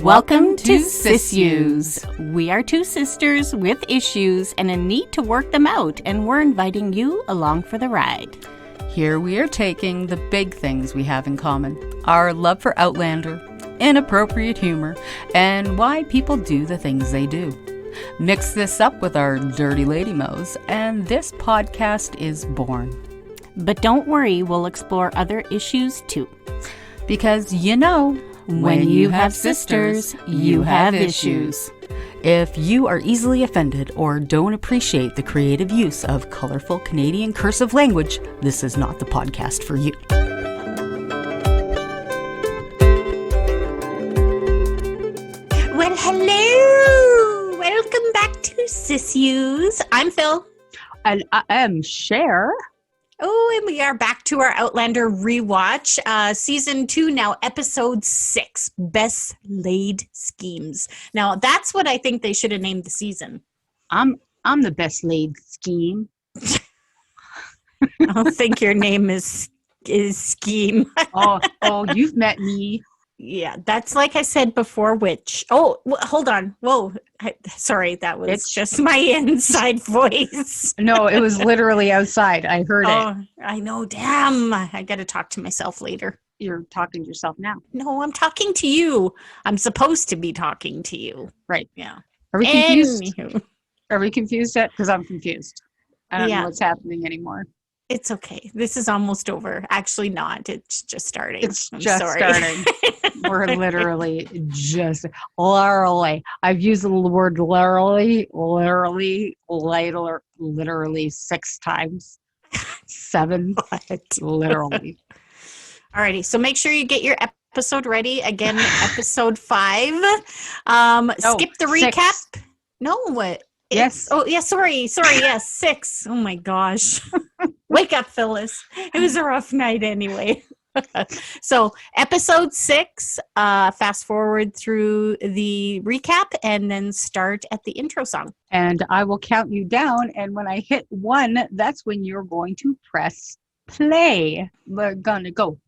Welcome to SIssues. We are two sisters with issues and a need to work them out, and we're inviting you along for the ride. Here we are taking the big things we have in common. Our love for Outlander, inappropriate humor, and why people do the things they do. Mix this up with our dirty lady mo's, and this podcast is born. But don't worry, we'll explore other issues too. Because you know, when you have sisters, you have issues. If you are easily offended or don't appreciate the creative use of colorful Canadian cursive language, this is not the podcast for you. Well, hello! Welcome back to SIssues. I'm Phil. And I am Cher. Oh, and we are back to our Outlander rewatch. Season 2 now, episode 6, Best Laid Schemes. Now, that's what I think they should have named the season. I'm the best laid scheme. I don't think your name is Scheme. oh, you've met me. Yeah, that's like I said before, which... Oh, hold on. Whoa. Sorry, that was just my inside voice. No, it was literally outside. I heard it. I know. Damn. I got to talk to myself later. You're talking to yourself now. No, I'm talking to you. I'm supposed to be talking to you. Right. Yeah. Are we confused? Anywho. Are we confused yet? Because I'm confused. I don't Yeah. know what's happening anymore. It's okay. This is almost over. Actually not. It's just starting. I'm sorry. Starting. We're literally. I've used the word literally 6 times. 7. Literally. Alrighty. So make sure you get your episode ready. Again, episode 5. Skip the recap. 6. No, what? Yes. Oh, yeah. Sorry. Yes. 6. Oh my gosh. Wake up, Phyllis. It was a rough night anyway. So episode 6, fast forward through the recap and then start at the intro song. And I will count you down. And when I hit 1, that's when you're going to press play. We're going to go.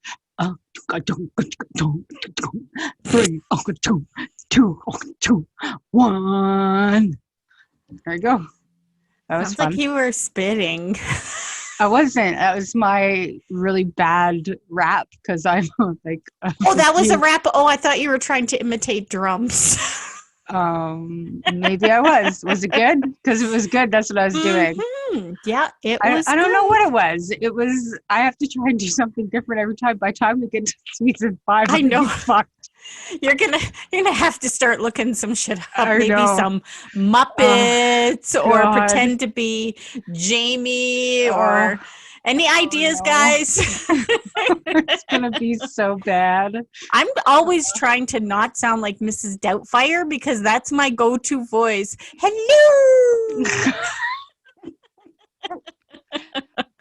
3, 2, 1. There you go. That was Sounds fun. like you were spitting. I wasn't. That was my really bad rap because I'm like. Oh, that was a rap. Oh, I thought you were trying to imitate drums. Maybe I was. Was it good? Because it was good. That's what I was doing. Mm-hmm. Yeah, it was. I don't know what it was. It was. I have to try and do something different every time. By the time we get to season 5, I know. Fucked. You're gonna have to start looking some shit up. Maybe know. some Muppets or God. pretend to be Jamie or any ideas, guys. It's gonna be so bad. I'm always trying to not sound like Mrs. Doubtfire because that's my go-to voice. Hello.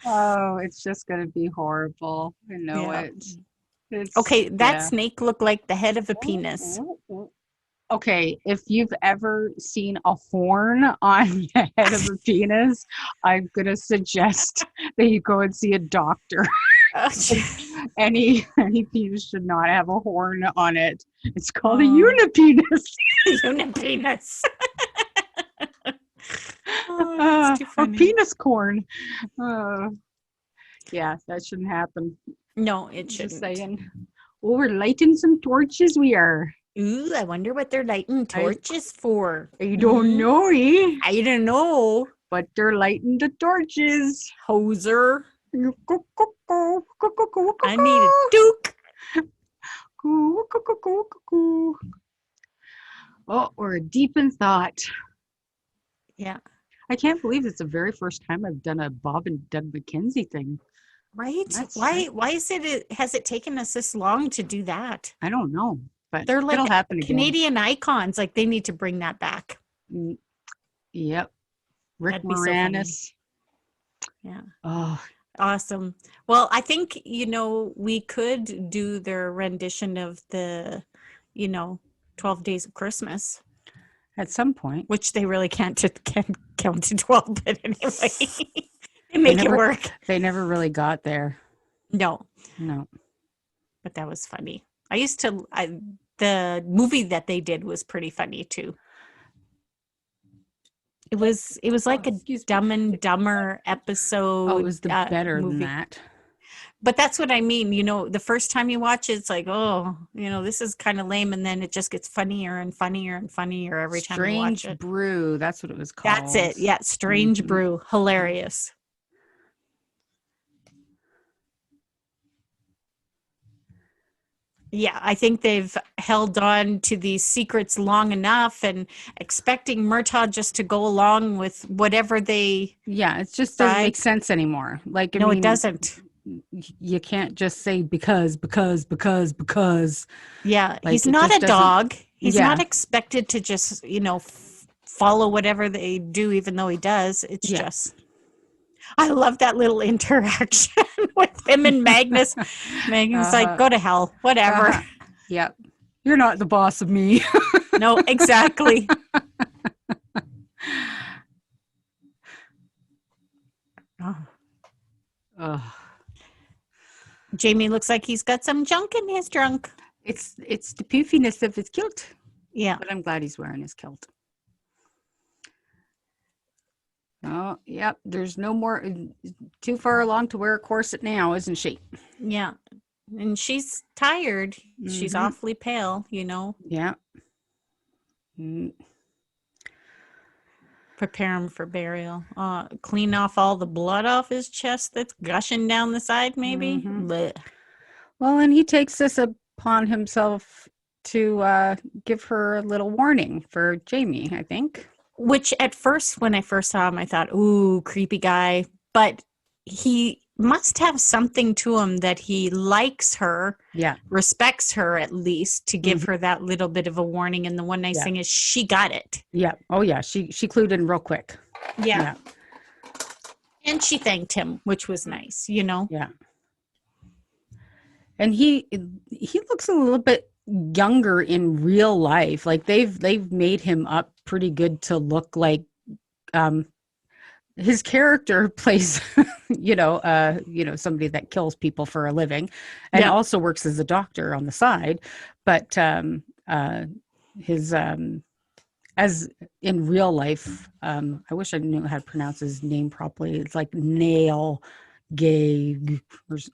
Oh, it's just gonna be horrible. I know it. Okay, that snake looked like the head of a penis. Okay, if you've ever seen a horn on the head of a penis, I'm going to suggest that you go and see a doctor. Any penis should not have a horn on it. It's called a unipenis. Unipenis. Or penis corn. Yeah, that shouldn't happen. No, it shouldn't. Just saying. Oh, we're lighting some torches, we are. Ooh, I wonder what they're lighting torches for. I don't know, eh? I don't know. But they're lighting the torches. Hoser. I I need a duke. Oh, we're deep in thought. Yeah. I can't believe it's the very first time I've done a Bob and Doug McKenzie thing. Right? Why is it has it taken us this long to do that? I don't know, but they're like it'll happen again. Canadian icons. Like they need to bring that back. Yep. Rick That'd be Moranis. so funny. Yeah. Oh, awesome. Well, I think, we could do their rendition of the, 12 Days of Christmas. At some point. Which they really can't count to 12, but anyway. They make it work. They never really got there. No. But that was funny. I used to the movie that they did was pretty funny too. It was like a Dumb and Dumber episode. Oh, it was better movie. than that. But that's what I mean. The first time you watch it, it's like, oh, this is kind of lame. And then it just gets funnier and funnier and funnier every time you watch it. Strange Brew. That's what it was called. That's it. Yeah. Strange Brew. Hilarious. Yeah, I think they've held on to these secrets long enough and expecting Murtaugh just to go along with whatever they. Yeah, it just doesn't make sense anymore. Like, it doesn't. You can't just say because. Yeah, like, he's not a dog. He's not expected to just, follow whatever they do, even though he does. It's just. I love that little interaction with him and Magnus. Magnus like, go to hell, whatever. Yep. You're not the boss of me. No, exactly. Jamie looks like he's got some junk in his trunk. It's the poofiness of his kilt. Yeah. But I'm glad he's wearing his kilt. Oh, yep. There's no more. Too far along to wear a corset now, isn't she? Yeah. And she's tired. Mm-hmm. She's awfully pale, Yeah. Prepare him for burial. Clean off all the blood off his chest that's gushing down the side, maybe. Well, and he takes this upon himself to give her a little warning for Jamie, I think. Which at first, when I first saw him, I thought, ooh, creepy guy. But he must have something to him that he likes her, respects her at least, to give her that little bit of a warning. And the one nice thing is she got it. Yeah. Oh, yeah. She clued in real quick. Yeah. And she thanked him, which was nice, Yeah. And he looks a little bit younger in real life. Like they've made him up pretty good to look like his character plays somebody that kills people for a living and also works as a doctor on the side, but his as in real life, I wish I knew how to pronounce his name properly. It's like Nail Gay.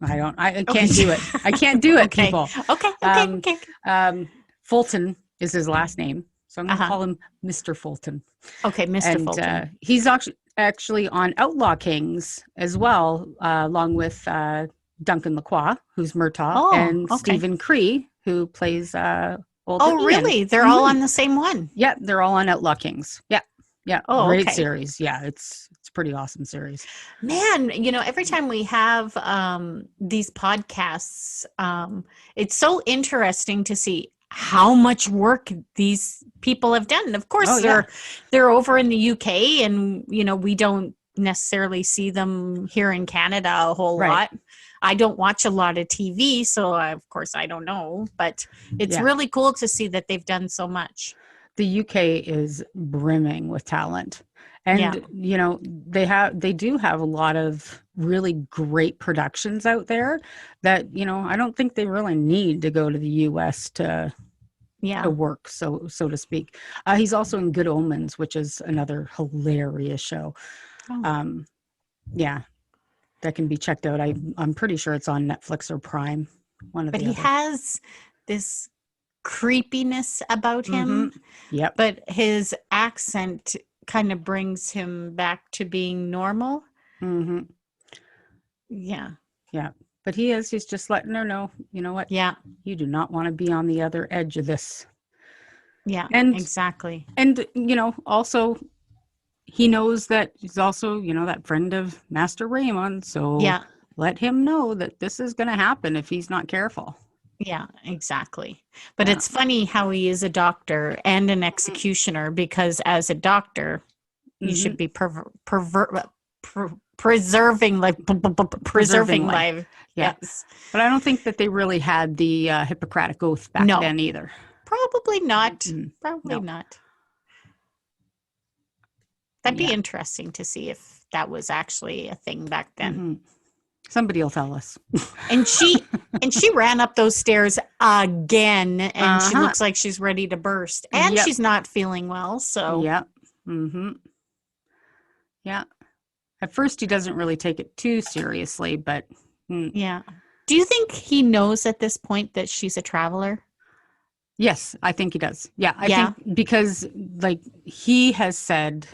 I can't do it. I can't do it, people. Okay. Fulton is his last name, so I'm going to call him Mr. Fulton. Okay, Mr. Fulton. He's actually on Outlaw Kings as well, along with Duncan Lacroix, who's Murtaugh, and Stephen Cree, who plays old Ian. Really? They're all on the same one? Yeah, they're all on Outlaw Kings. Yeah. Yeah. Oh, great series. Yeah, it's a pretty awesome series. Man, every time we have these podcasts, it's so interesting to see how much work these people have done. Of course, they're over in the UK, and we don't necessarily see them here in Canada a whole lot. I don't watch a lot of TV, so of course I don't know. But it's really cool to see that they've done so much. The UK is brimming with talent. And, they do have a lot of really great productions out there that, I don't think they really need to go to the US to work, so to speak. He's also in Good Omens, which is another hilarious show. That can be checked out. I'm pretty sure it's on Netflix or Prime. But he has this creepiness about him. Yep. But his accent kind of brings him back to being normal. Yeah. But he's just letting her know, you know what? Yeah. You do not want to be on the other edge of this. Yeah, and exactly. And, also he knows that he's also, that friend of Master Raymond. So let him know that this is going to happen if he's not careful. Yeah, exactly. But it's funny how he is a doctor and an executioner, because as a doctor, you should be preserving life. Yes. But I don't think that they really had the Hippocratic Oath back then either. Probably not. Probably not. That'd be interesting to see if that was actually a thing back then. Somebody will tell us. And she ran up those stairs again, and she looks like she's ready to burst. And she's not feeling well, so. Yep. Mm-hmm. Yeah. At first, he doesn't really take it too seriously, but. Yeah. Do you think he knows at this point that she's a traveler? Yes, I think he does. Yeah, I think because like he has said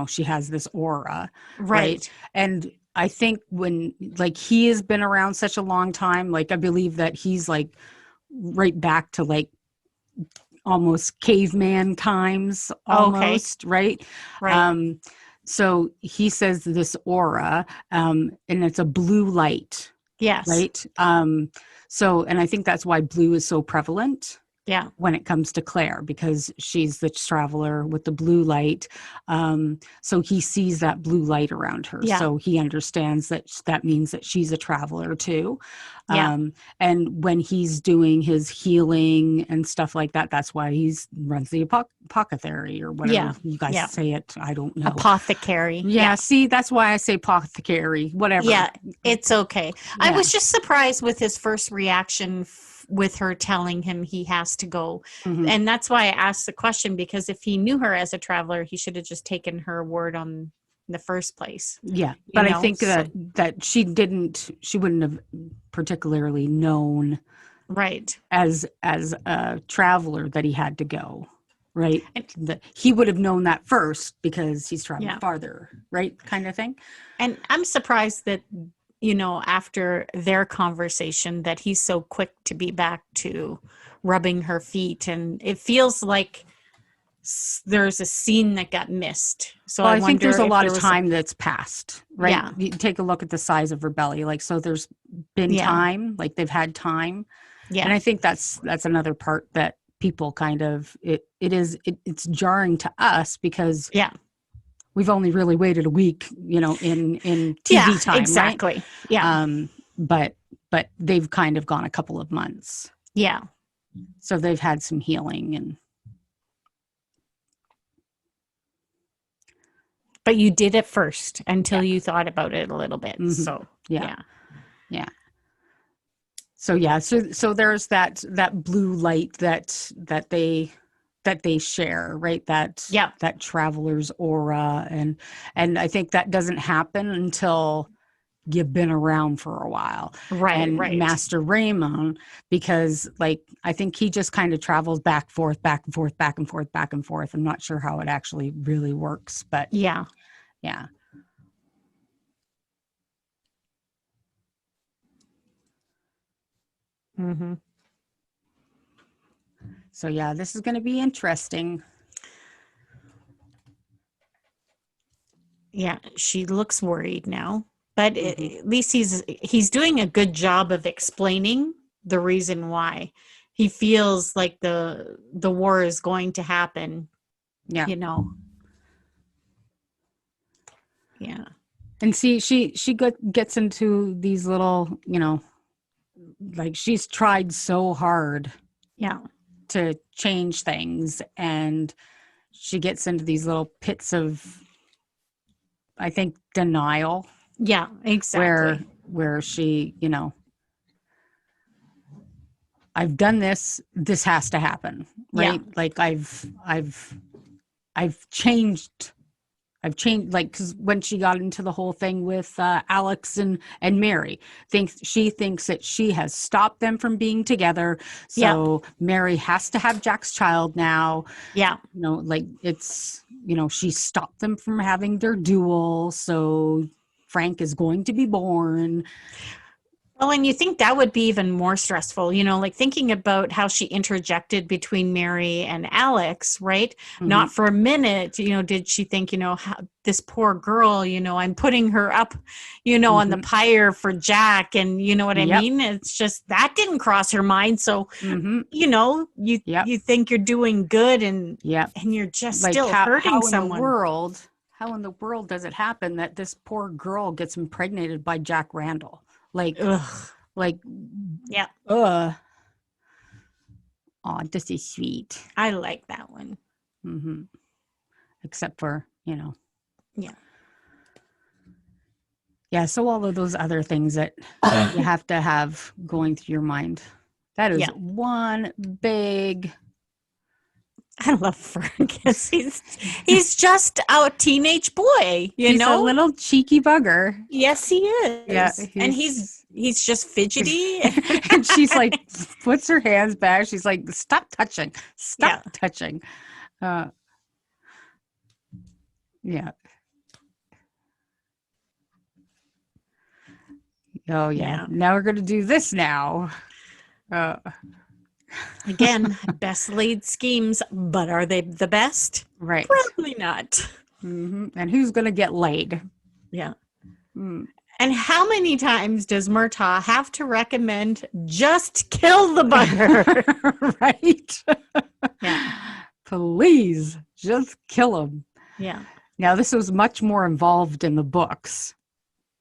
she has this aura, right? And I think when like he has been around such a long time, like I believe that he's like right back to like almost caveman times almost, right? Right. So he says this aura, and it's a blue light. Yes. Right. So, and I think that's why blue is so prevalent. Yeah. When it comes to Claire, because she's the traveler with the blue light. So he sees that blue light around her. Yeah. So he understands that means that she's a traveler too. Yeah. And when he's doing his healing and stuff like that, that's why runs the apothecary or whatever you guys say it. I don't know. Apothecary. Yeah. See, that's why I say apothecary, whatever. Yeah, it's okay. I was just surprised with his first reaction with her telling him he has to go. Mm-hmm. And that's why I asked the question, because if he knew her as a traveler, he should have just taken her word on in the first place. Yeah. But I think that she wouldn't have particularly known as a traveler that he had to go. Right. That he would have known that first because he's traveling farther. Right. Kind of thing. And I'm surprised that, after their conversation, that he's so quick to be back to rubbing her feet. And it feels like there's a scene that got missed. So I think there's a lot of time that's passed, right? Yeah. You take a look at the size of her belly. Like, so there's been time, like they've had time. Yeah. And I think that's another part that people kind of, it's jarring to us because we've only really waited a week, in TV time. Exactly. Right? Yeah. But they've kind of gone a couple of months. Yeah. So they've had some healing But you did it first until you thought about it a little bit. Mm-hmm. So yeah. So there's that blue light that they share, right? That traveler's aura, and I think that doesn't happen until you've been around for a while, right? And right. Master Raymond, because like I think he just kind of travels back and forth, back and forth, back and forth, back and forth. I'm not sure how it actually really works, but yeah. Mm-hmm. So yeah, this is going to be interesting. Yeah, she looks worried now, but at least he's doing a good job of explaining the reason why he feels like the war is going to happen. Yeah, Yeah. And see, she gets into these little, like she's tried so hard. Yeah. To change things, and she gets into these little pits of, I think, denial. Yeah, exactly. Where she, I've done this has to happen, right? Yeah. Like I've changed, like, because when she got into the whole thing with Alex and Mary, she thinks that she has stopped them from being together. So Mary has to have Jack's child now. Yeah. Like it's, she stopped them from having their duel. So Frank is going to be born. Well, and you think that would be even more stressful, like thinking about how she interjected between Mary and Alex, right? Mm-hmm. Not for a minute, did she think, how, this poor girl, I'm putting her up, on the pyre for Jack. And you know what I mean? It's just, that didn't cross her mind. So, you think you're doing good and you're just like still hurting someone. How in the world does it happen that this poor girl gets impregnated by Jack Randall? Like, ugh. Like, yeah. Oh, this is sweet. I like that one. Mm-hmm. Except for, Yeah. Yeah. So all of those other things that you have to have going through your mind. That is Yeah. one big. I love Fergus. He's just a teenage boy, He's a little cheeky bugger. Yes, he is. Yeah, and he's just fidgety. And she's like, puts her hands back. She's like, stop touching. Stop touching. Yeah. Oh, yeah. Now we're going to do this now. Again, best laid schemes, but are they the best? Right. Probably not. Mm-hmm. And who's going to get laid? Yeah. Mm. And how many times does Murtaugh have to recommend just kill the bugger? Right. Yeah. Please just kill him. Yeah. Now, this was much more involved in the books.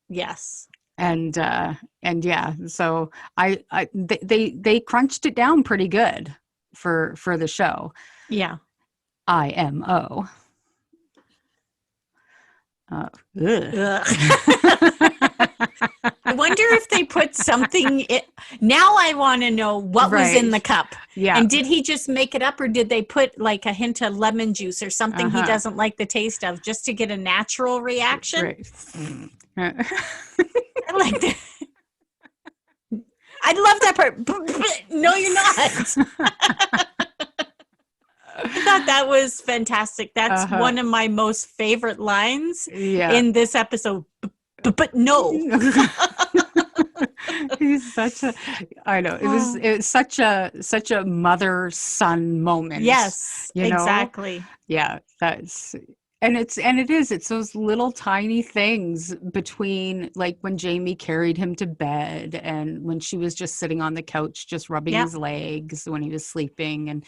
Yes. And yeah, so they crunched it down pretty good for the show. Yeah. IMO. I wonder if they put something now I want to know what was in the cup. Yeah. And did he just make it up, or did they put like a hint of lemon juice or something he doesn't like the taste of, just to get a natural reaction? Right. I like that. I love that part. No, you're not. I thought that was fantastic. That's one of my most favorite lines in this episode. But no. He's such a, I know, it was such a mother-son moment. Yes, you know? Exactly. Yeah, it's those little tiny things between, like when Jamie carried him to bed and when she was just sitting on the couch just rubbing his legs when he was sleeping, and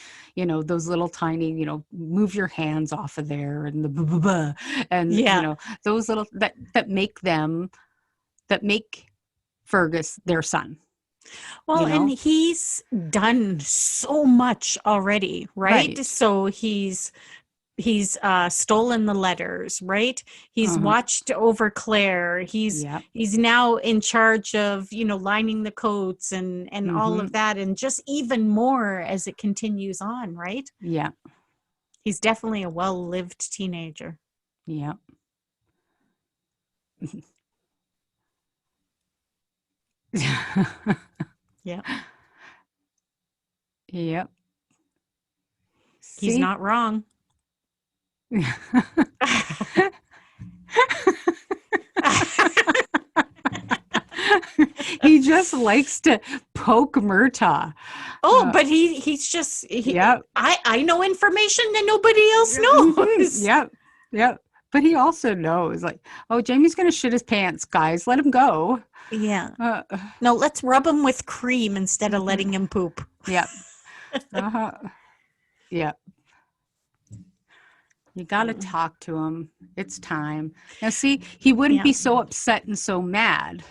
those little tiny, move your hands off of there, and the and those little that make Fergus their son. Well, and he's done so much already, right? So he's stolen the letters, right? He's watched over Claire. He's now in charge of, lining the coats and all of that, and just even more as it continues on, right? Yeah. He's definitely a well-lived teenager. Yeah. Yeah. Yep. He's not wrong. He just likes to poke Murtaugh. But he's just I know information that nobody else knows. Yep. But he also knows, like, oh, Jamie's gonna shit his pants, guys. Let him go. Yeah. No, let's rub him with cream instead of letting him poop. Yep. Yep. You got to talk to him. It's time. Now, see, he wouldn't be so upset and so mad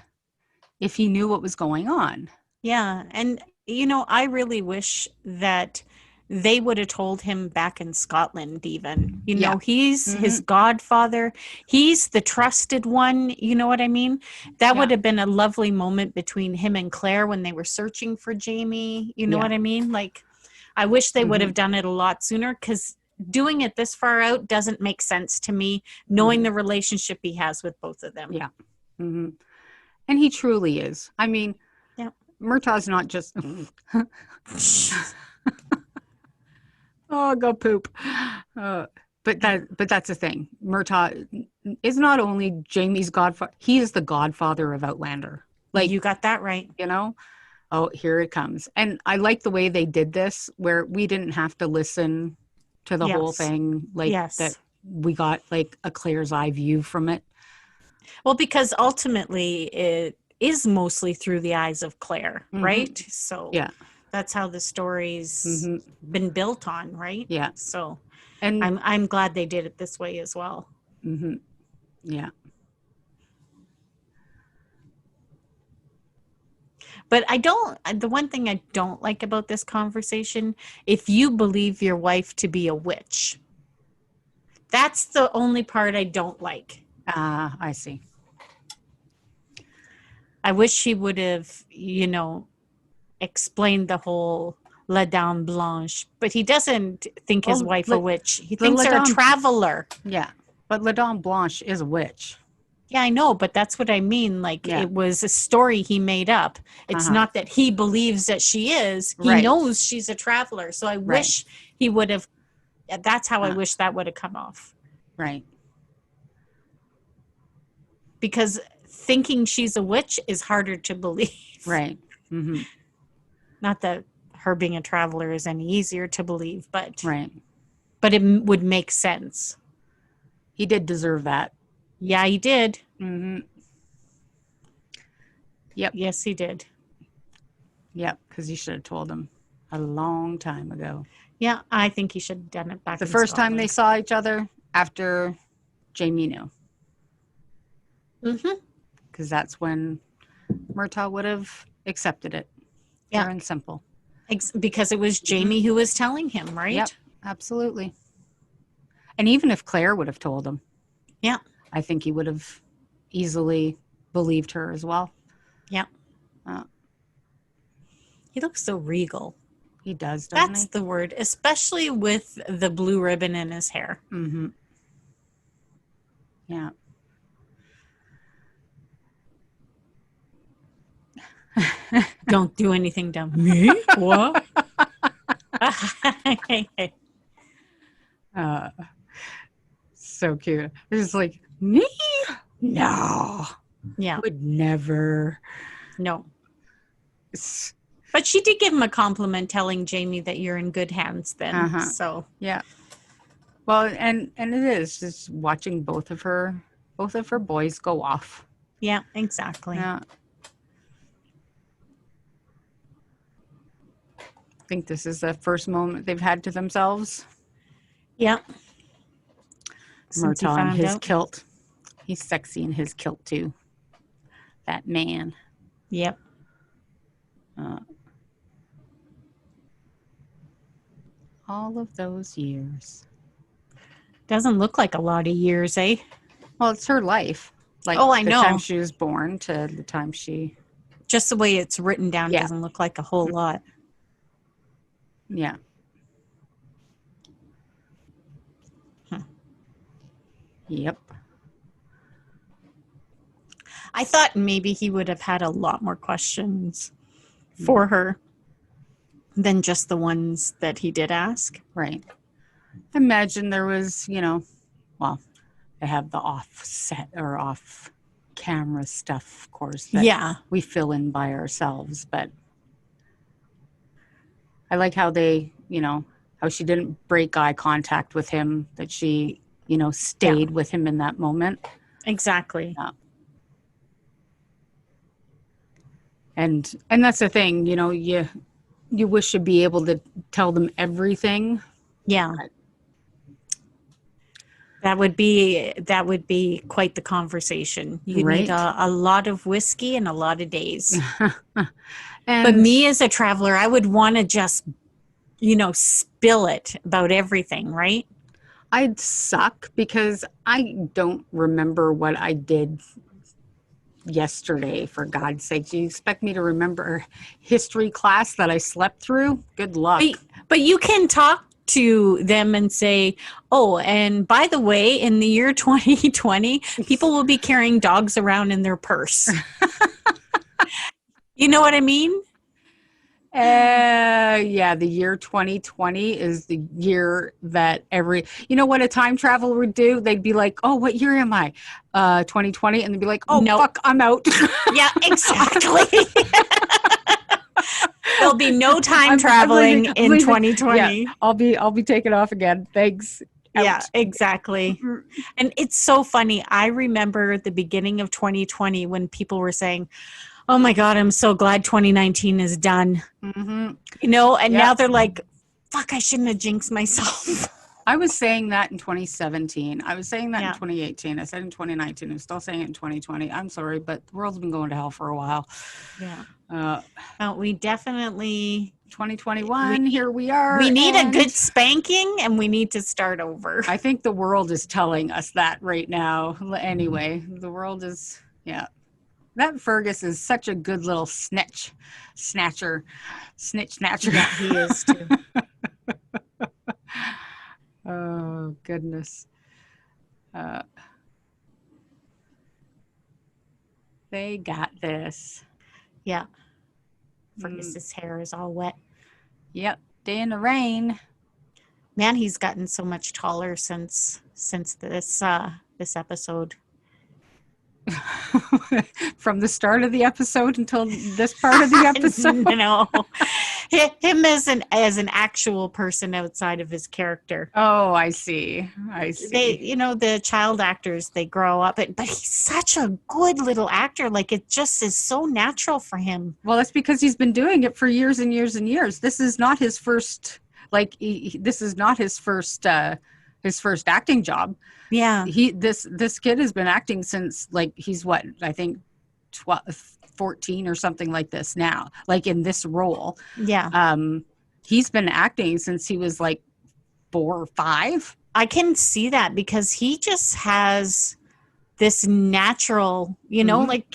if he knew what was going on. Yeah. And, I really wish that they would have told him back in Scotland even. He's his godfather. He's the trusted one. You know what I mean? That would have been a lovely moment between him and Claire when they were searching for Jamie. You know what I mean? Like, I wish they would have done it a lot sooner, because doing it this far out doesn't make sense to me, knowing the relationship he has with both of them. Yeah. Mm-hmm. And he truly is. I mean, Murtaugh's not just... Oh, go poop. But that's the thing. Murtaugh is not only Jamie's godfather, he is the godfather of Outlander. Like, you got that right. Oh, here it comes. And I like the way they did this, where we didn't have to listen to the whole thing, like that we got like a Claire's eye view from it. Well, because ultimately it is mostly through the eyes of Claire, right? So that's how the story's been built on, right? Yeah. So, and I'm glad they did it this way as well. Yeah. But the one thing I don't like about this conversation, if you believe your wife to be a witch, that's the only part I don't like. I see. I wish he would have, explained the whole La Dame Blanche, but he doesn't think his Well, wife a witch. He the thinks La her a Dame- traveler. Yeah. But La Dame Blanche is a witch. Yeah, I know, but that's what I mean. Like, Yeah. it was a story he made up. It's not that he believes that she is. He Right. knows she's a traveler. So I wish he would have, that's how I wish that would have come off. Right. Because thinking she's a witch is harder to believe. Right. Mm-hmm. Not that her being a traveler is any easier to believe, but Right. but it would make sense. He did deserve that. Yeah, he did. Mm-hmm. Yep. Yes, he did. Yep. Because you should have told him a long time ago. Yeah, I think he should have done it back The in first time they Scotland. saw each other after Jamie knew. Mm-hmm. Because that's when Murtaugh would have accepted it. Yeah. Pure and simple. Because it was Jamie who was telling him, right? Yep. Absolutely. And even if Claire would have told him. Yeah. I think he would have easily believed her as well. Yeah. He looks so regal. He does, doesn't That's he? the word, especially with the blue ribbon in his hair. Mm-hmm. Yeah. Don't do anything dumb. Me? What? So cute. It's like, me? No. Yeah. Would never. No. But she did give him a compliment telling Jamie that you're in good hands then. Uh-huh. So Yeah. Well, and it is just watching both of her boys go off. yeah, exactly. Yeah. I think this is the first moment they've had to themselves. Yeah. Since he Murtaugh in found his out. kilt. He's sexy in his kilt too. That man. Yep. All of those years. Doesn't look like a lot of years, eh? Well, it's her life. Like Oh, I the know. time she was born to the time she. Just the way it's written down Yeah. doesn't look like a whole lot. Yeah. Huh. Yep. I thought maybe he would have had a lot more questions for her than just the ones that he did ask. Right. Imagine there was, well, they have the off-set or off-camera stuff, of course, that Yeah. we fill in by ourselves. But I like how they, how she didn't break eye contact with him, that she, stayed with him in that moment. Exactly. Yeah. And that's the thing, you wish you'd be able to tell them everything. Yeah. That would be quite the conversation. You need Right. a lot of whiskey and a lot of days. But And me as a traveler, I would want to just, spill it about everything, right? I'd suck because I don't remember what I did yesterday, for God's sake. Do you expect me to remember history class that I slept through? Good luck. But you can talk to them and say, oh, and by the way, in the year 2020, people will be carrying dogs around in their purse. You know what I mean? Yeah, the year 2020 is the year that what a time traveler would do? They'd be like, oh, what year am I? 2020. And they'd be like, oh, Nope. fuck, I'm out. Yeah, exactly. There'll be no time I'm traveling leaving- in leaving. 2020. Yeah, I'll be taking off again. Thanks. Out. Yeah, exactly. And it's so funny. I remember at the beginning of 2020 when people were saying, oh my God, I'm so glad 2019 is done. Mm-hmm. And Yeah. now they're like, fuck, I shouldn't have jinxed myself. I was saying that in 2017. I was saying that Yeah. in 2018. I said in 2019. I'm still saying it in 2020. I'm sorry, but the world's been going to hell for a while. Yeah. Well, we definitely 2021, here we are. we need a and good spanking and we need to start over. I think the world is telling us that right now. Anyway, the world is, yeah. That Fergus is such a good little snitch snatcher. Yeah, he is too. Oh, goodness. They got this. Yeah. Fergus's hair is all wet. Yep. Day in the rain. Man, he's gotten so much taller since this episode. From the start of the episode until this part of the episode. No, him as an actual person outside of his character. Oh, I see. They, the child actors, they grow up, but he's such a good little actor. Like, it just is so natural for him. Well, that's because he's been doing it for years and years and years. This is not his first. This is not his first acting job. Yeah. This kid has been acting since, like, he's what, I think 14 or something like this now, like in this role. Yeah. He's been acting since he was like 4 or 5. I can see that because he just has this natural, like,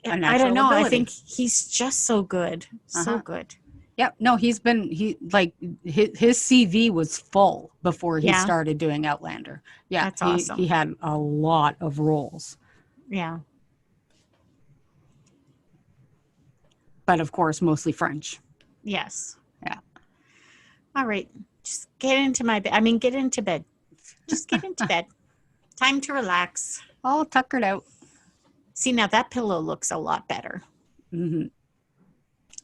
I don't know. ability. I think he's just so good. So good. Yep. No, his CV was full before he started doing Outlander. Yeah. That's awesome. He had a lot of roles. Yeah. But of course, mostly French. Yes. Yeah. All right. Just get into my bed. Get into bed. Just get into bed. Time to relax. All tuckered out. See, now that pillow looks a lot better. Mm-hmm.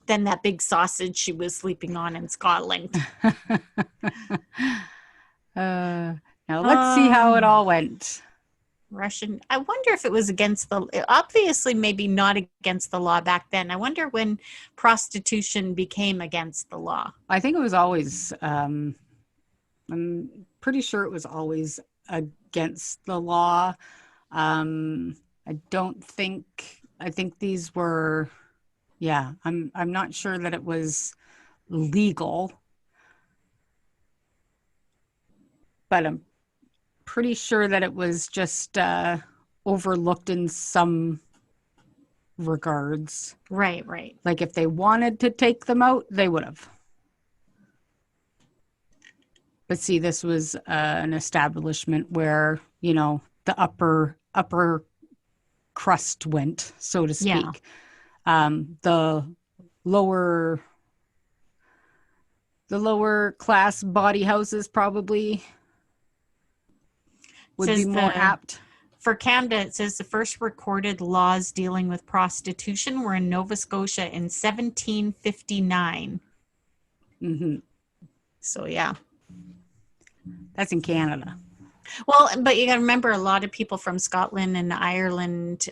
Than that big sausage she was sleeping on in Scotland. Now let's see how it all went. Russian. I wonder if it was obviously maybe not against the law back then. I wonder when prostitution became against the law. I think it was always, I'm pretty sure it was always against the law. I think these were, I'm not sure that it was legal, but I'm pretty sure that it was just overlooked in some regards. Right. Like if they wanted to take them out, they would have. But see, this was an establishment where, the upper crust went, so to speak. Yeah. The lower class body houses probably would be more apt. For Canada, it says the first recorded laws dealing with prostitution were in Nova Scotia in 1759. Mm-hmm. So, yeah. That's in Canada. Well, but you got to remember, a lot of people from Scotland and Ireland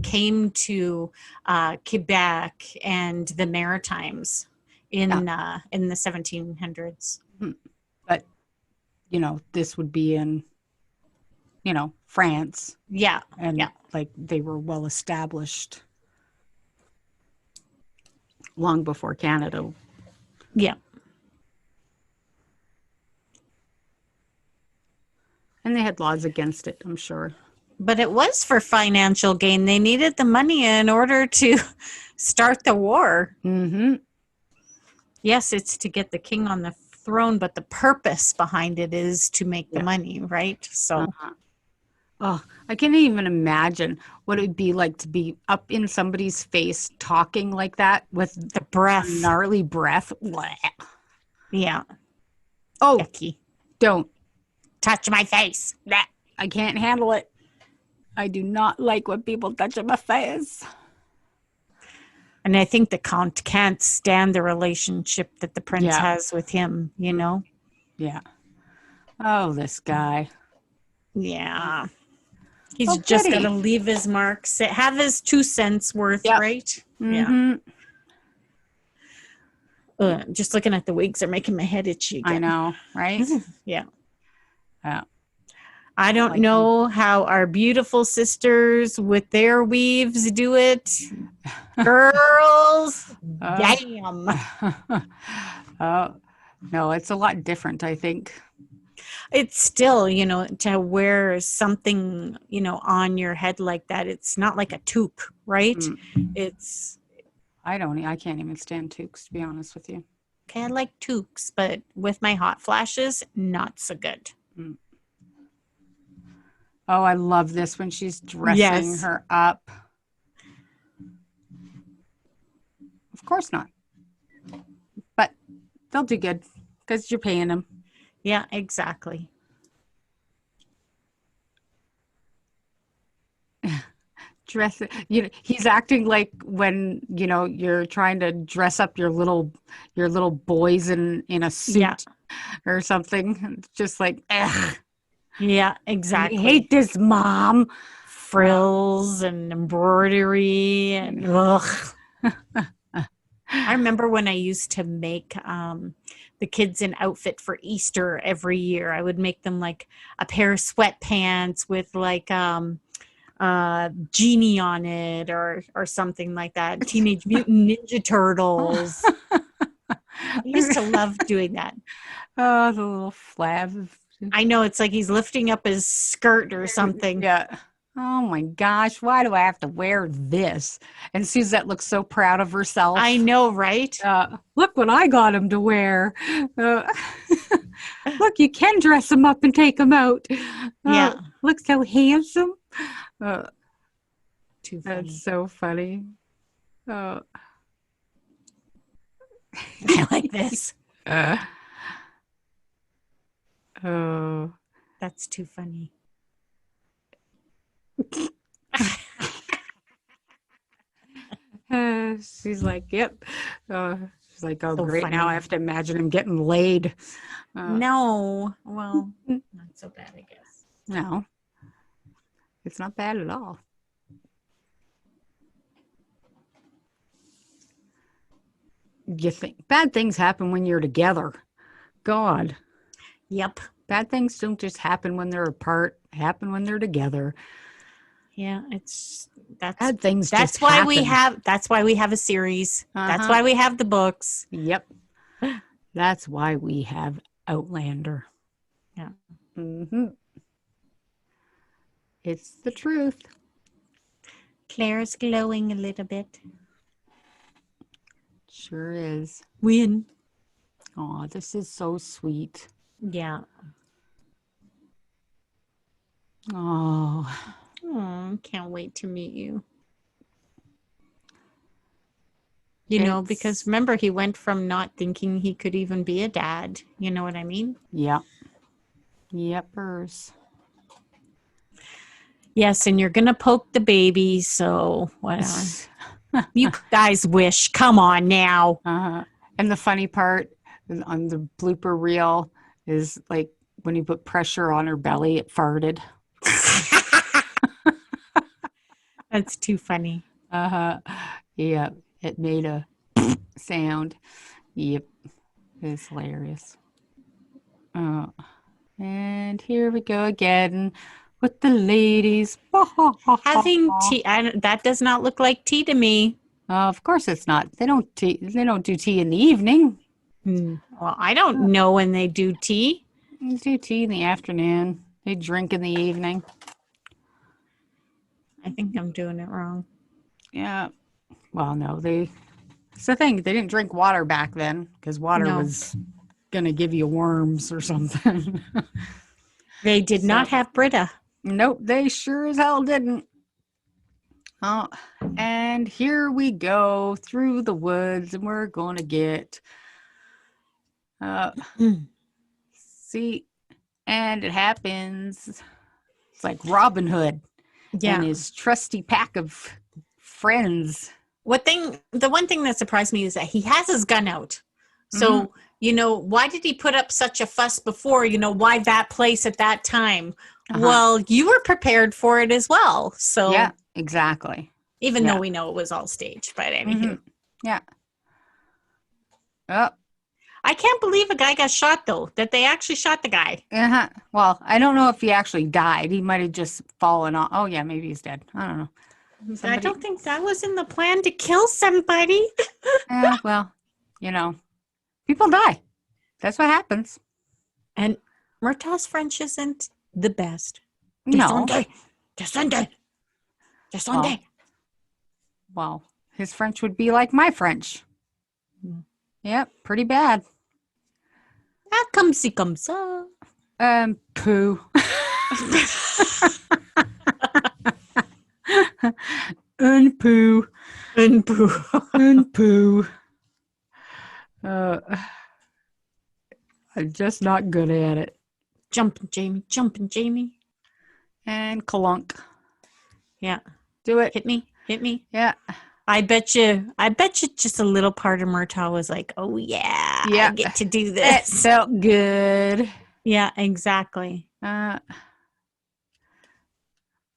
came to Quebec and the Maritimes in the 1700s. But, this would be in, France. Yeah. And like they were well established long before Canada. Yeah. And they had laws against it, I'm sure. But it was for financial gain. They needed the money in order to start the war. Mm-hmm. Yes, it's to get the king on the throne, but the purpose behind it is to make the money, right? So, Oh, I can't even imagine what it would be like to be up in somebody's face talking like that with the breath, gnarly breath. Yeah. Oh, Icky. Don't touch my face. I can't handle it. I do not like when people touch my face. And I think the count can't stand the relationship that the prince has with him, Yeah. Oh, this guy. Yeah. He's just got to leave his marks, have his 2 cents worth, right? Mm-hmm. Yeah. Just looking at the wigs are making my head itchy again. I know, right? Yeah. Yeah. I don't know how our beautiful sisters with their weaves do it. Girls, damn. Oh, no, it's a lot different, I think. It's still, to wear something, on your head like that. It's not like a toque, right? It's I can't even stand toques, to be honest with you. okay. I like toques, but with my hot flashes, not so good. Oh, I love this when she's dressing her up. Of course not. But they'll do good because you're paying them. Yeah, exactly. He's acting like when you're trying to dress up your little boys in a suit or something. It's just like, ugh. Yeah, exactly. I hate this, Mom. Frills and embroidery and ugh. I remember when I used to make the kids an outfit for Easter every year. I would make them like a pair of sweatpants with like genie on it or something like that. Teenage Mutant Ninja Turtles. I used to love doing that. Oh, the little flab. I know, it's like he's lifting up his skirt or something. Yeah. Oh my gosh, why do I have to wear this? And Suzette looks so proud of herself. I know, right? Look what I got him to wear. Look, you can dress him up and take him out. Yeah. Look so handsome. Too funny. That's so funny. I like this. Oh. That's too funny. She's like, yep. She's like, oh, So great. funny. Now I have to imagine him getting laid. No. Well, not so bad, I guess. No. It's not bad at all. You think bad things happen when you're together. God. Yep. Bad things don't just happen when they're apart, happen when they're together. Yeah, that's bad things. That's just why happen. that's why we have a series. That's why we have the books. Yep. That's why we have Outlander. Yeah. Mm-hmm. It's the truth. Claire's glowing a little bit. Sure is. Win. Oh, this is so sweet. Yeah. Oh, can't wait to meet you. Because remember, he went from not thinking he could even be a dad. You know what I mean? Yeah. Yepers. Yes, and you're going to poke the baby, so whatever. You guys wish. Come on now. And the funny part on the blooper reel is like when you put pressure on her belly, it farted. That's too funny. Yeah, it made a sound. Yep, it's hilarious. And here we go again with the ladies. Having tea, that does not look like tea to me. Of course it's not. They don't do tea in the evening. Well, I don't know when they do tea. They do tea in the afternoon. They drink in the evening. I think I'm doing it wrong. Yeah. Well, no, it's the thing. They didn't drink water back then because water was going to give you worms or something. They did not have Brita. Nope, they sure as hell didn't. Oh, and here we go through the woods, and we're going to get see, and it happens. It's like Robin Hood and his trusty pack of friends. The one thing that surprised me is that he has his gun out. So, why did he put up such a fuss before? Why that place at that time? Well, you were prepared for it as well. So yeah, exactly. Even though we know it was all staged, but anywho. Yeah. Oh. I can't believe a guy got shot, though, that they actually shot the guy. Well, I don't know if he actually died. He might have just fallen off. Oh, yeah, maybe he's dead. I don't know. I don't think that was in the plan to kill somebody. Well, people die. That's what happens. And Murtaugh's French isn't the best. No. Descendant. Well, his French would be like my French. Yep, pretty bad. Ah, comme ci, comme ça. Poo. Un poo. Un poo. Un poo. I'm just not good at it. Jumping Jamie. And Kalunk. Yeah. Do it. Hit me. Yeah. I bet you just a little part of Murtaugh was like, oh yeah, I get to do this. It felt good. Yeah, exactly. And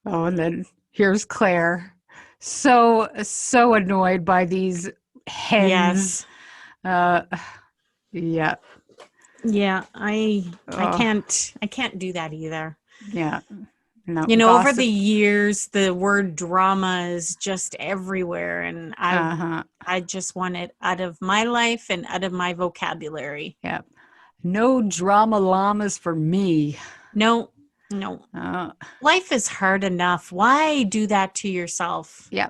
then here's Claire. So annoyed by these hens. Yes. Yeah. Yeah, I can't do that either. Yeah. No, over the years, the word drama is just everywhere, and I just want it out of my life and out of my vocabulary. Yeah. No drama llamas for me. No. Life is hard enough. Why do that to yourself? Yeah.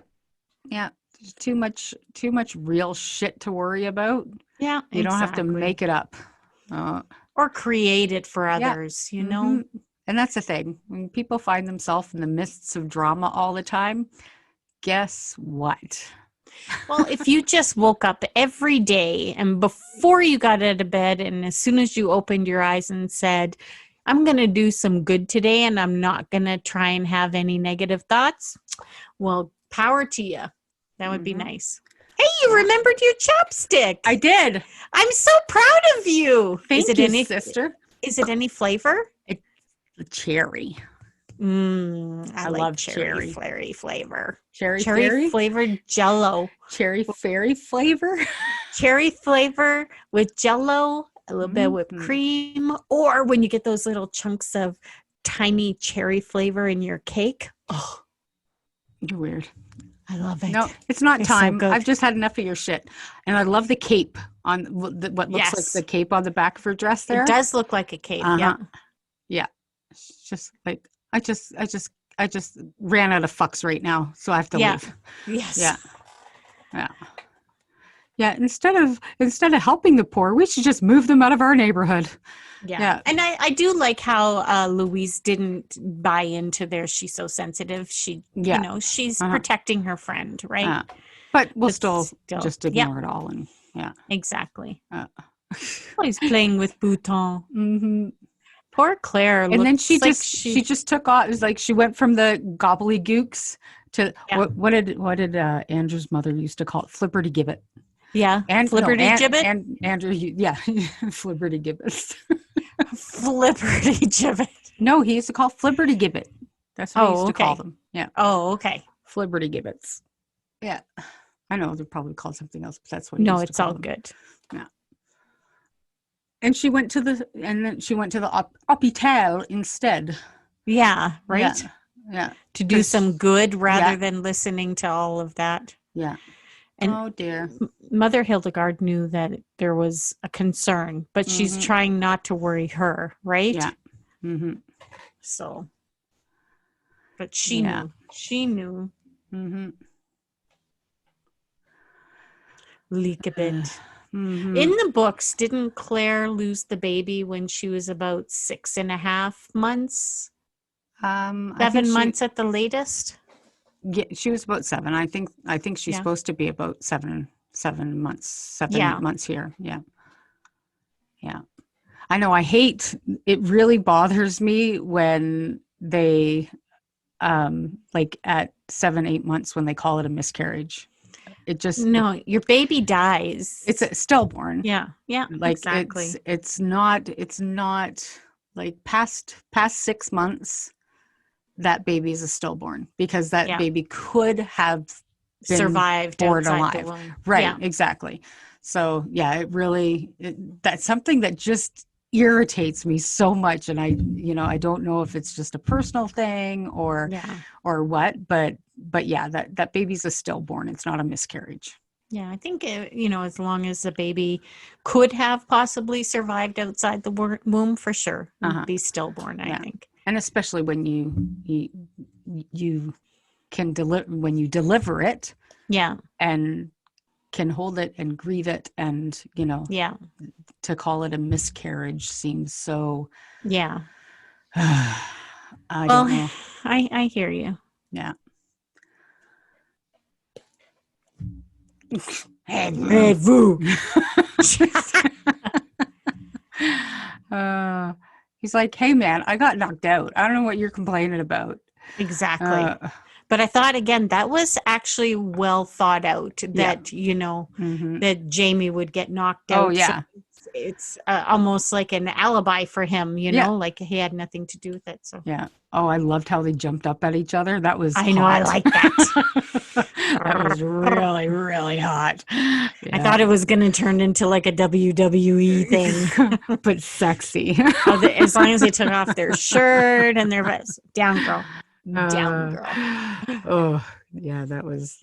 Yeah. There's too much real shit to worry about. Yeah. You don't have to make it up. Or create it for others, you know? And that's the thing. When people find themselves in the midst of drama all the time, guess what? Well, if you just woke up every day and before you got out of bed and as soon as you opened your eyes and said, I'm going to do some good today and I'm not going to try and have any negative thoughts, well, power to you. That would be nice. Hey, you remembered your chapstick. I did. I'm so proud of you. Thank you, sister. Is it any flavor? Cherry. I love like cherry flavor. Cherry flavored Jello. Cherry fairy flavor. Cherry flavor with Jello, a little bit of whipped cream, or when you get those little chunks of tiny cherry flavor in your cake. Oh, you're weird. I love it. No, it's not time. So I've just had enough of your shit. And I love the cape on what looks like the cape on the back of her dress there. It does look like a cape. Yeah. Yeah. It's just like I just ran out of fucks right now, so I have to leave. Yes. Yeah. Instead of helping the poor, we should just move them out of our neighborhood. Yeah. And I do like how Louise didn't buy into their she's so sensitive. She's protecting her friend, right? But we'll still just ignore it all and Exactly. He's playing with Bouton. Mm-hmm. Poor Claire. And then she just took off. It was like she went from the gobbledygooks to what did Andrew's mother used to call it? Flipperty gibbet. Yeah. And Flipperty gibbet? And Andrew, Flipperty gibbets. Flipperty gibbet. No, he used to call Flipperty gibbet. That's what he used to call them. Yeah. Oh, okay. Flipperty gibbets. Yeah. I know they're probably called something else, but that's what he used to call them. Good. Yeah. And she went to the hôpital instead. Yeah, right? Yeah. To do some good rather than listening to all of that. Yeah. And oh dear. Mother Hildegard knew that there was a concern, but she's trying not to worry her, right? Yeah. Mm-hmm. So, but she knew. She knew. Mm-hmm. Leak a bit. Mm-hmm. In the books, didn't Claire lose the baby when she was about 6.5 months? 7 months at the latest? Yeah, she was about 7. I think she's supposed to be about 7 months. 7 months here. Yeah. Yeah. I know. It really bothers me when they like at 7-8 months when they call it a miscarriage. It just your baby dies. It's a stillborn. Yeah. Like exactly. It's not like past 6 months. That baby is a stillborn because that baby could have been survived born alive. Right. Yeah. Exactly. So that's something that just irritates me so much. And I don't know if it's just a personal thing or what, but that baby's a stillborn. It's not a miscarriage. Yeah, I think, as long as the baby could have possibly survived outside the womb, for sure, would be stillborn, I think. And especially when you can when you deliver it. Yeah. And can hold it and grieve it, and Yeah. to call it a miscarriage seems so. Yeah. I don't know. I hear you. Yeah. He's like, hey man, I got knocked out. I don't know what you're complaining about. Exactly. But I thought, again, that was actually well thought out, that, that Jamie would get knocked out. Oh, yeah. So it's almost like an alibi for him, like he had nothing to do with it. So yeah. Oh, I loved how they jumped up at each other. That was I know, I like that. That was really, really hot. Yeah. I thought it was going to turn into like a WWE thing. But sexy. As long as they took off their shirt and their vest. Down, girl. Down, girl. Oh, yeah, that was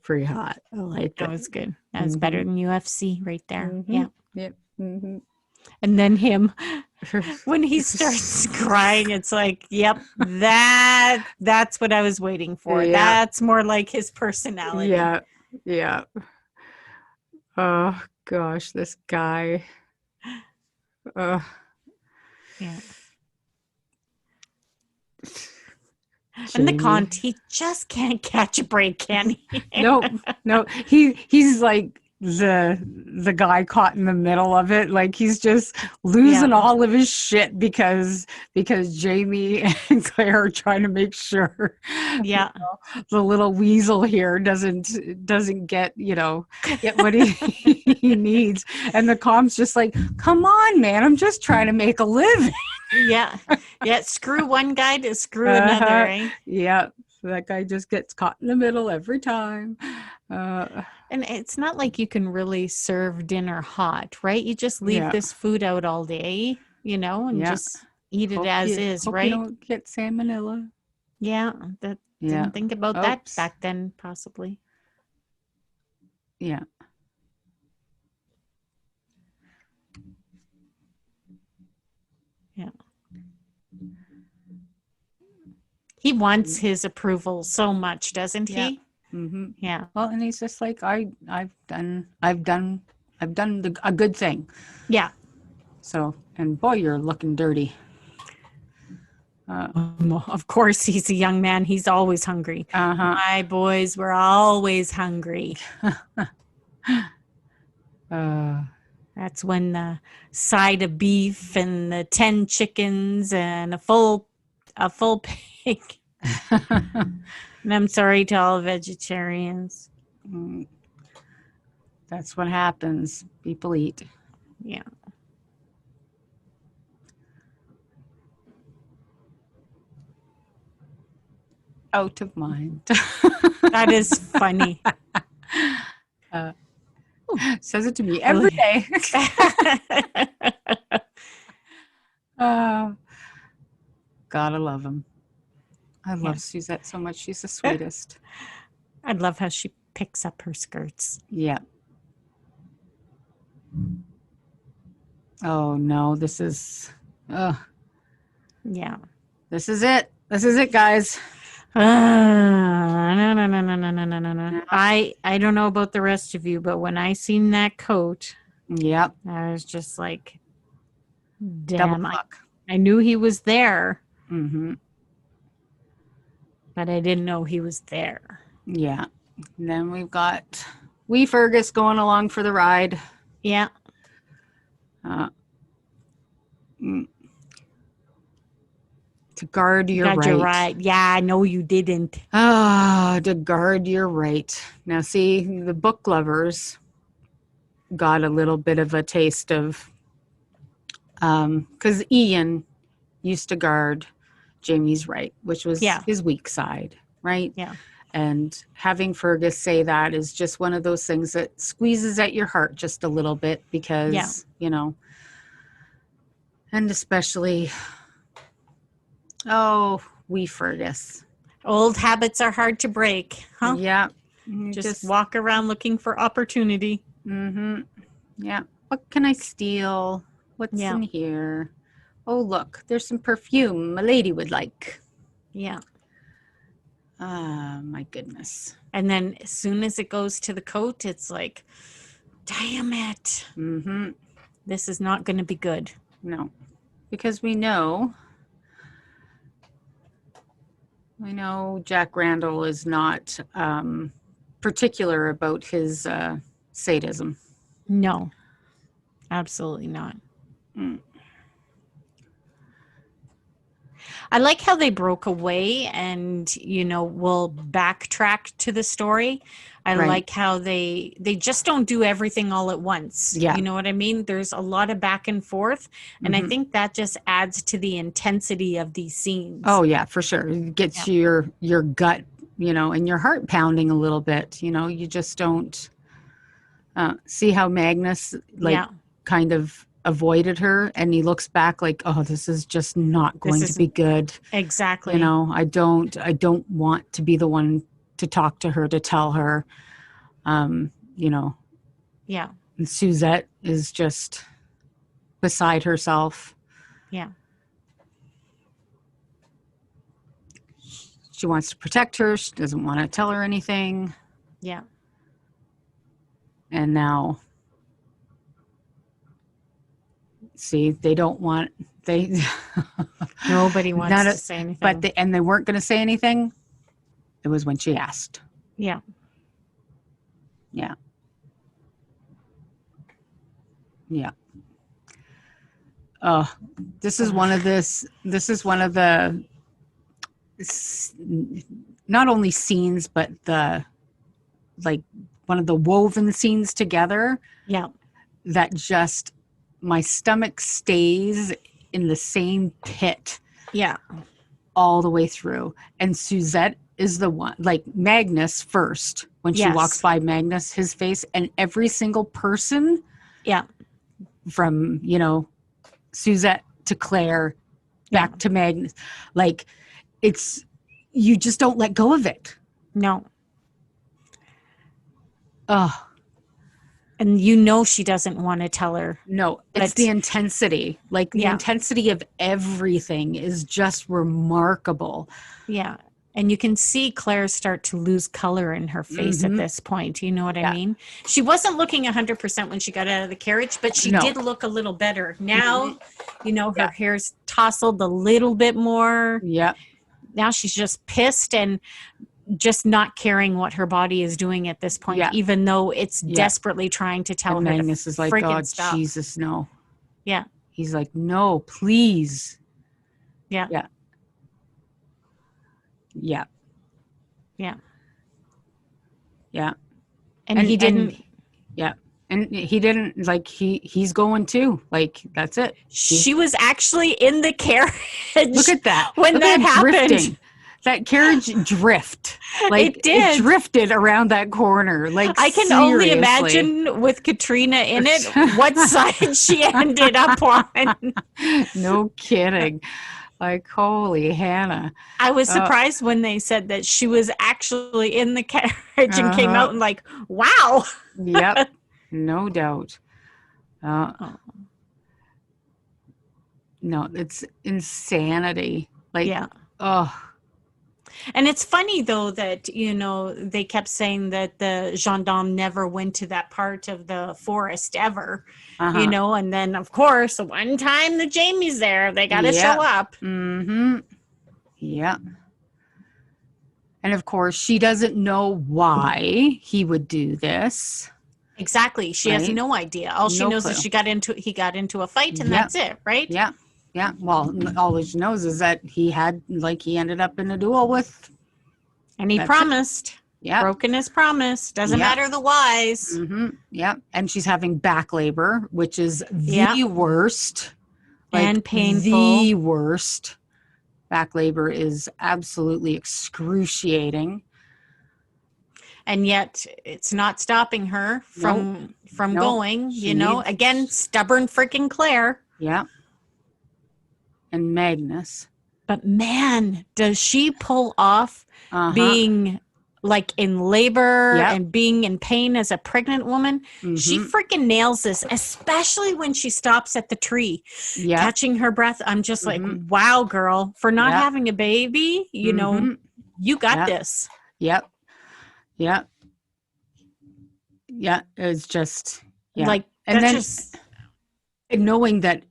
pretty hot. I liked that. That was good. That was better than UFC right there. Mm-hmm. Yeah. Yep. Mm-hmm. And then him, when he starts crying, it's like, yep, that's what I was waiting for. Yeah. That's more like his personality. Yeah. Yeah. Oh gosh, this guy. Yeah. And the he just can't catch a break, can he? No. He's like the guy caught in the middle of it. Like he's just losing all of his shit because Jamie and Claire are trying to make sure the little weasel here doesn't get what he needs. And the com's just like, come on, man, I'm just trying to make a living. Yeah. Screw one guy to screw another, right? Yeah. So that guy just gets caught in the middle every time. And it's not like you can really serve dinner hot, right? You just leave this food out all day, and just eat it is, right? You don't get salmonella. Yeah. Didn't think about that back then, possibly. Yeah. Yeah. He wants his approval so much, doesn't he? Mm-hmm. Yeah. Well, and he's just like, I've done a good thing. Yeah. So, and boy, you're looking dirty. Of course, he's a young man. He's always hungry. My boys were always hungry. That's when the side of beef and the 10 chickens and a full pig. And I'm sorry to all vegetarians. That's what happens. People eat. Yeah. Out of mind. That is funny. Says it to me every day. Gotta love him. I love Suzette so much. She's the sweetest. I love how she picks up her skirts. Yeah. Oh no, this is. Yeah. This is it. This is it, guys. No. I don't know about the rest of you, but when I seen that coat, yep, I was just like, damn. I knew he was there. Mm-hmm. But I didn't know he was there. Yeah. And then we've got wee Fergus going along for the ride. Yeah. To guard your right. You're right. Yeah, I know you didn't. To guard your right. Now, see, the book lovers got a little bit of a taste of, because Ian used to guard Jamie's right, which was his weak side, right? Yeah. And having Fergus say that is just one of those things that squeezes at your heart just a little bit because, and especially, wee Fergus. Old habits are hard to break, huh? Yeah. Just walk around looking for opportunity. Mm-hmm. Yeah. What can I steal? What's in here? Oh, look, there's some perfume a lady would like. Yeah. My goodness. And then as soon as it goes to the coat, it's like, damn it. Mm-hmm. This is not going to be good. No, because we know Jack Randall is not particular about his sadism. No, absolutely not. I like how they broke away and, will backtrack to the story. I like how they just don't do everything all at once. Yeah. You know what I mean? There's a lot of back and forth. And I think that just adds to the intensity of these scenes. Oh, yeah, for sure. It gets your gut, and your heart pounding a little bit. You just don't see how Magnus, kind of avoided her, and he looks back like, oh, this is just not going to be good. Exactly. I don't want to be the one to talk to her, to tell her, Yeah. And Suzette is just beside herself. Yeah. She wants to protect her. She doesn't want to tell her anything. Yeah. And now, see, they don't want, nobody wants to say anything. But they weren't going to say anything. It was when she asked. Yeah. Yeah. Yeah. Oh, this is one of the not only scenes, but one of the woven scenes together. Yeah. That just, my stomach stays in the same pit. Yeah. All the way through. And Suzette is the one, like Magnus first, when she walks by Magnus, his face, and every single person. Yeah. From, Suzette to Claire, back to Magnus. Like, you just don't let go of it. No. Oh. And she doesn't want to tell her. No, it's the intensity. Like, the intensity of everything is just remarkable. Yeah. And you can see Claire start to lose color in her face at this point. You know what I mean? She wasn't looking 100% when she got out of the carriage, but she did look a little better. Now, her hair's tousled a little bit more. Yeah. Now she's just pissed and just not caring what her body is doing at this point, even though it's desperately trying to tell her Magnus to is like, God, stop. Jesus, no. Yeah. He's like, no, please. Yeah. Yeah. Yeah. Yeah. Yeah. And he didn't. And he didn't, like, he's going too. Like, that's it. She was actually in the carriage. Look at that. When that happened. Drifting. That carriage drift. Like, it did. It drifted around that corner. Like, I can only imagine with Katrina in it, what side she ended up on. No kidding. Like, holy Hannah. I was surprised when they said that she was actually in the carriage and came out and like, wow. Yep. No doubt. No, it's insanity. Like, oh. And it's funny, though, that, they kept saying that the gendarme never went to that part of the forest ever, and then, of course, one time the Jamie's there, they got to show up. Mm-hmm. Yeah. And, of course, she doesn't know why he would do this. Exactly. She has no idea. All she knows is he got into a fight, and that's it, right? Yeah. Yeah, well, all she knows is that he ended up in a duel with... And he promised. Yeah. Broken his promise. Doesn't matter the whys. Mm-hmm. Yeah, and she's having back labor, which is the worst. And painful. The worst. Back labor is absolutely excruciating. And yet, it's not stopping her from going, Again, stubborn freaking Claire. Yeah. And Magnus. But man, does she pull off being like in labor Yep. and being in pain as a pregnant woman. She Mhm. freaking nails this, especially when she stops at the tree, Yep. catching her breath. I'm just like, Mhm. wow, girl, for not Yep. having a baby, you know, Mhm. you got Yep. this. Yep. Yep. Yeah. It was just, yeah. Like, And that's then just, knowing that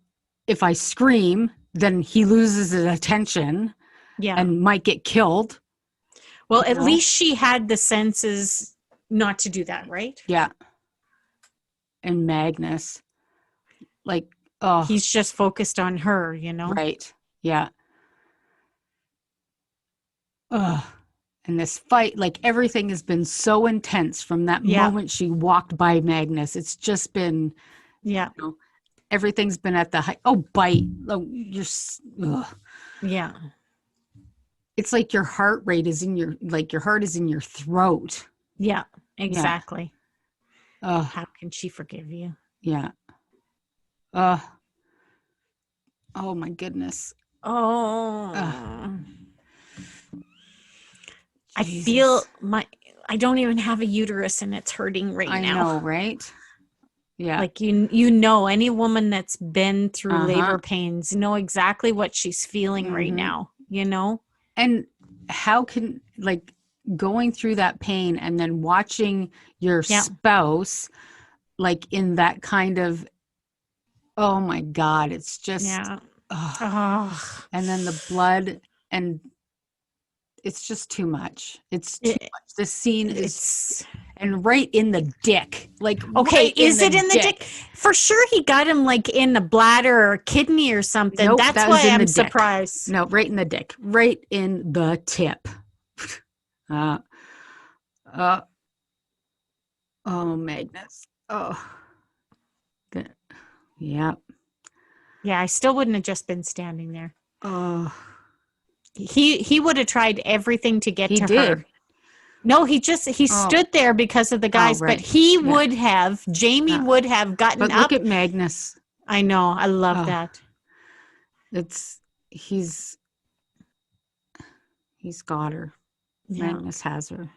if I scream, then he loses his attention yeah. and might get killed. Well, you at know? least she had the senses not to do that, right? Yeah. And Magnus, like, oh, He's just focused on her, you know? right. Yeah. Ugh. And this fight, like everything has been so intense from that Yeah. moment she walked by Magnus. It's just been, Yeah. you know, everything's been at the height. Oh, bite. Oh, ugh. Yeah. It's like your heart rate is in your, like your heart is in your throat. Yeah. Exactly. Ugh. How can she forgive you? Yeah. Oh my goodness. Oh. I Jesus. feel I don't even have a uterus and it's hurting right I now. know, right? Yeah. Like you know, any woman that's been through Uh-huh. labor pains know exactly what she's feeling right Mhm. now, you know? And how can, like, going through that pain and then watching your Yeah. spouse like in that kind of, oh my God, it's just, Yeah. ugh. Oh. And then the blood, and it's just too much. It's too much. The scene is, It's and right in the dick. Like, okay. right Is it in the dick? For sure, he got him like in the bladder or kidney or something. Nope, That's that was why in I'm the dick. surprised. No, right in the dick. Right in the tip. Oh, Magnus. Oh. Yeah. Yeah, I still wouldn't have just been standing there. Oh. He would have tried everything to get He to did. her. No, he stood there because of the guys, right. but he Yeah. would have, Jamie would have gotten But up. look at Magnus. I know. I love that. He's got her. Yeah. Magnus has her.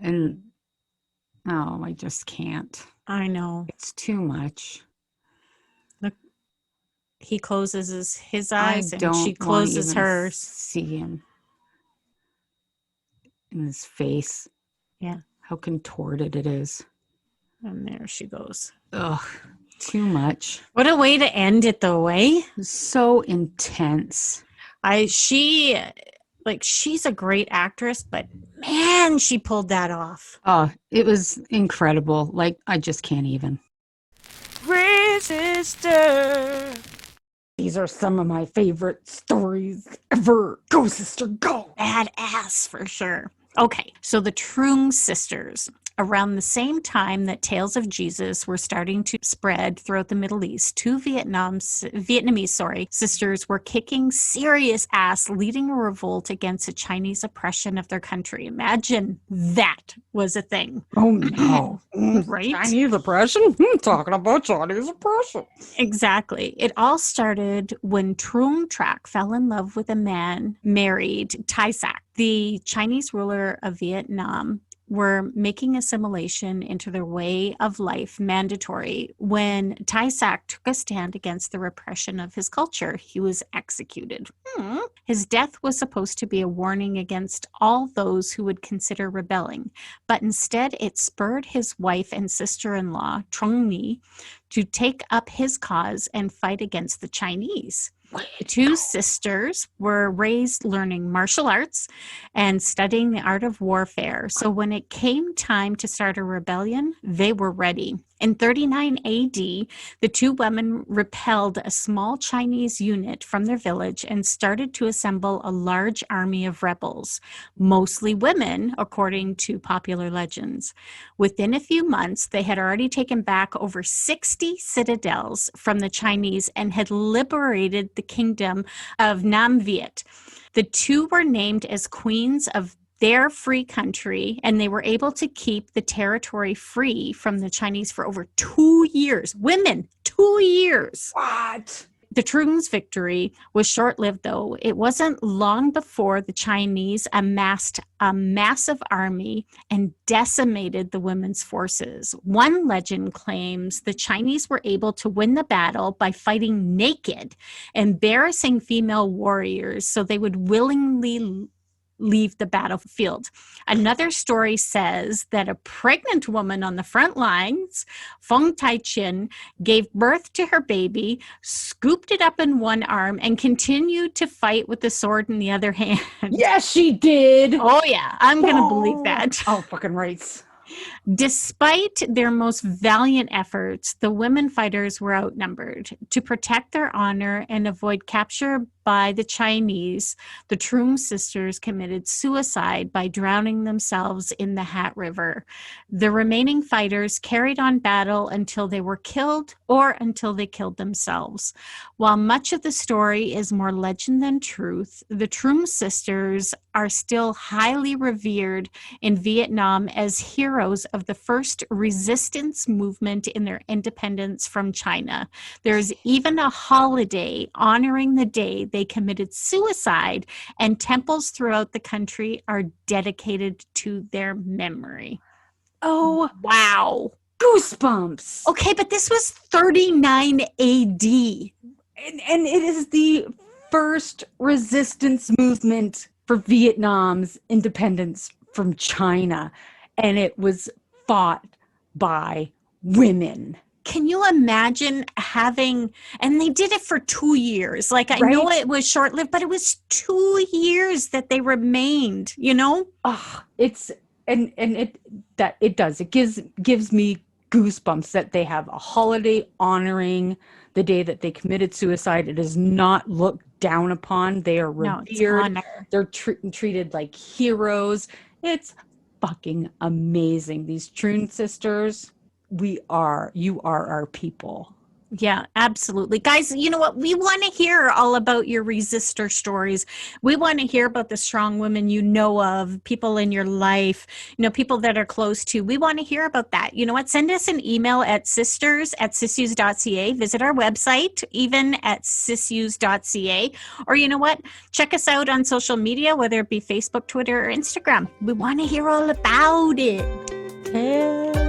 And I just can't. I know. It's too much. Look, he closes his I eyes and don't she want to closes even hers. see him in his face. Yeah. How contorted it is. And there she goes. Ugh, too much. What a way to end it, though, eh? So intense. She's a great actress, but man, she pulled that off. Oh, it was incredible. Like, I just can't even. Great sister. These are some of my favorite stories ever. Go, sister, go. Badass for sure. Okay, so the Trung sisters. Around the same time that tales of Jesus were starting to spread throughout the Middle East, two Vietnamese sisters were kicking serious ass, leading a revolt against the Chinese oppression of their country. Imagine that was a thing. Oh, no. Right? Chinese oppression? Talking about Chinese oppression. Exactly. It all started when Trung Trak fell in love with a man married Tai Sac, the Chinese ruler of Vietnam. Were making assimilation into their way of life mandatory when Tai Sac took a stand against the repression of his culture. He was executed. His death was supposed to be a warning against all those who would consider rebelling, but instead it spurred his wife and sister-in-law, Trung Ni, to take up his cause and fight against the Chinese. The two sisters were raised learning martial arts and studying the art of warfare. So when it came time to start a rebellion, they were ready. In 39 AD, the two women repelled a small Chinese unit from their village and started to assemble a large army of rebels, mostly women, according to popular legends. Within a few months, they had already taken back over 60 citadels from the Chinese and had liberated the kingdom of Nam Viet. The two were named as queens of their free country, and they were able to keep the territory free from the Chinese for over 2 years. Women, 2 years. What? The Troon's victory was short-lived, though. It wasn't long before the Chinese amassed a massive army and decimated the women's forces. One legend claims the Chinese were able to win the battle by fighting naked, embarrassing female warriors so they would willingly leave the battlefield. Another story says that a pregnant woman on the front lines, Feng Taichin, gave birth to her baby, scooped it up in one arm, and continued to fight with the sword in the other hand. Yes, she did. Oh, yeah. I'm going to believe that. Oh, fucking rights. Despite their most valiant efforts, the women fighters were outnumbered. To protect their honor and avoid capture by the Chinese, the Troon sisters committed suicide by drowning themselves in the Hat River. The remaining fighters carried on battle until they were killed or until they killed themselves. While much of the story is more legend than truth, the Troon sisters are still highly revered in Vietnam as heroes of the first resistance movement in their independence from China. There's even a holiday honoring the day they committed suicide, and temples throughout the country are dedicated to their memory. Oh, wow. Goosebumps. Okay, but this was 39 AD. And it is the first resistance movement for Vietnam's independence from China. And it was fought by women. Can you imagine having, and they did it for 2 years. Like, I know it was short-lived, but it was 2 years that they remained, you know? Oh, it does. It gives me goosebumps that they have a holiday honoring the day that they committed suicide. It is not looked down upon. They are revered. No, they're treated like heroes. It's fucking amazing. These Troon sisters, you are our people. Yeah, absolutely. Guys, you know what? We want to hear all about your resistor stories. We want to hear about the strong women you know of, people in your life, people that are close to. We want to hear about that. You know what? Send us an email at sisters@sissues.ca. Visit our website, even at sissues.ca. Or you know what? Check us out on social media, whether it be Facebook, Twitter, or Instagram. We want to hear all about it. Hell